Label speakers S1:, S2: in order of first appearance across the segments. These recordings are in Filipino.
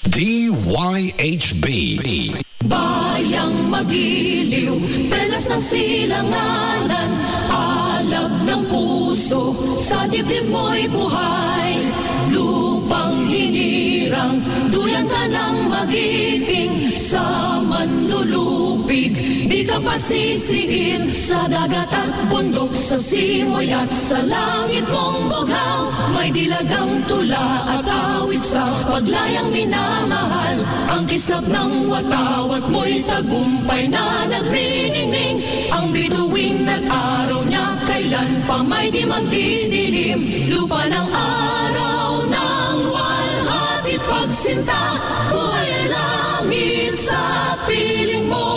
S1: DYHB.
S2: Bayang magiliw, pelas ng silanganan, alab ng puso, sa dibdib mo'y buhay. Lupang hinirang, duyan ka ng magiting, sa manlulupig, di ka pasisiin. Sa dagat at bundok, sa simoy at sa langit mong bughaw, may dilagang tula at awit sa paglayang minamahal. Ang kislap ng watawat mo'y tagumpay na nagniningning. Ang bituing nag-araw niya, kailan pa may di magdidilim. Lupa ng araw ng walhati pagsinta, buhay ay langit sa piling mo.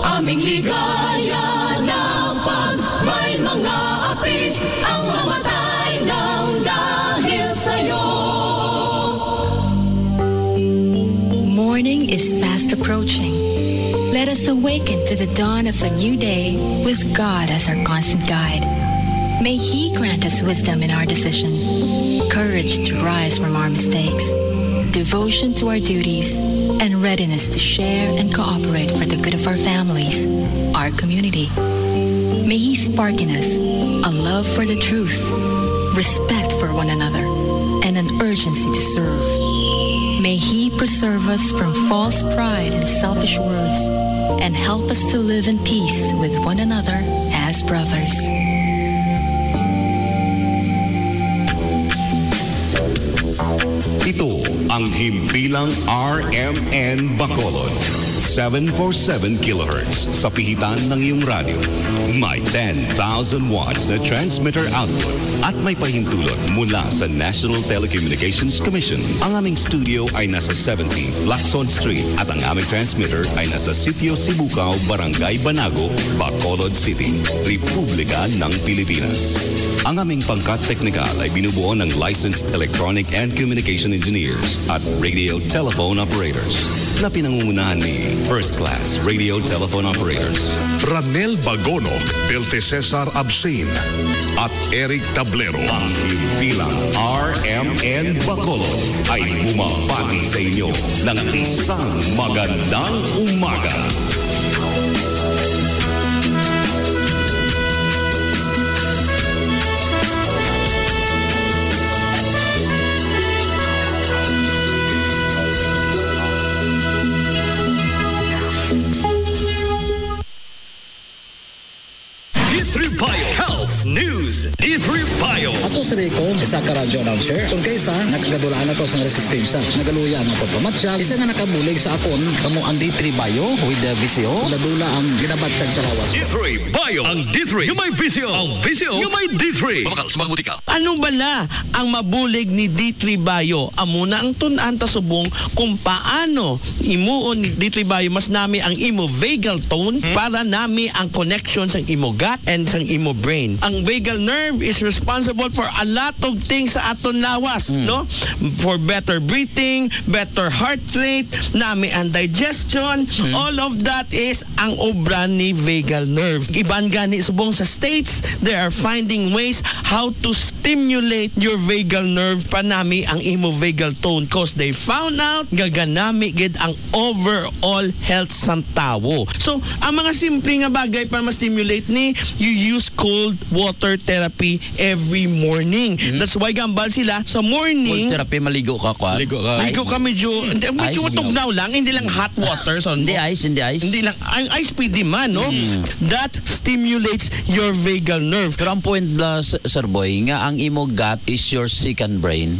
S2: Aming ligaya na pag may mga api, ang mamatay ng dahil sa'yo.
S3: Morning is fast approaching. Let us awaken to the dawn of a new day with God as our constant guide. May He grant us wisdom in our decision, courage to rise from our mistakes, devotion to our duties, and readiness to share and cooperate for the good of our families, our community. May He spark in us a love for the truth, respect for one another, and an urgency to serve. May He preserve us from false pride and selfish words, and help us to live in peace with one another as brothers.
S1: Ito ang himpilang RMN Bacolod. 747 kHz sa pihitan ng iyong radyo. May 10,000 watts na transmitter output at may pahintulot mula sa National Telecommunications Commission. Ang aming studio ay nasa 70 Lacson Street at ang aming transmitter ay nasa Sitio Sibucao, Barangay Banago, Bacolod City, Republika ng Pilipinas. Ang aming pangkat teknikal ay binubuo ng licensed electronic and communication engineers at radio telephone operators na pinangungunahan ni First Class Radio Telephone Operators
S4: Ranel Bagonog, Belte Cesar Absin, at Eric Tablero.
S1: Ang himpilang RMN Bacolod ay bumabati sa inyo ng isang magandang umaga.
S5: Health News, D3 Bio.
S6: Ato sa ko, isa ka radyo announcer. Kung kaysa, nakagadulaan ako sa resistensya. Nagaluya ang ako pamatya. Isa nga nakabulig sa akon, kamo ang D3 Bio with the VCO. Ladula ang ginabatsag sa lawas.
S5: D3 Bio. Ang D3, yung may VCO. Ang VCO, yung may D3. Mamakal, sumaguti ka.
S7: Ano bala ang mabulig ni D3 Bio? Amuna ang tunan ta subong kung paano imuon ni D3 Bio mas nami ang imo vagal tone para nami ang connection sa imo gut and sa imo brain. Ang vagal nerve is responsible for a lot of things sa aton lawas, no? For better breathing, better heart rate, nami ang digestion, all of that is ang obra ni vagal nerve. Iban gani subong sa states, they are finding ways how to stimulate your vagal nerve panami ang imo vagal tone because they found out gaganami gid ang overall health sa tawo. So, ang mga simple nga bagay para ma-stimulate ni, you use cold water therapy every morning. That's why gambal sila sa morning.
S8: Cold therapy, maligo ka kwa?
S7: Ligo ka medyo tugnaw lang, hindi lang hot water. So,
S8: Hindi ice.
S7: Hindi lang, ang ice pwede man, no? That stimulates your vagal nerve.
S8: Pero ang point, Sir Boy, nga ang imo gut is your second brain.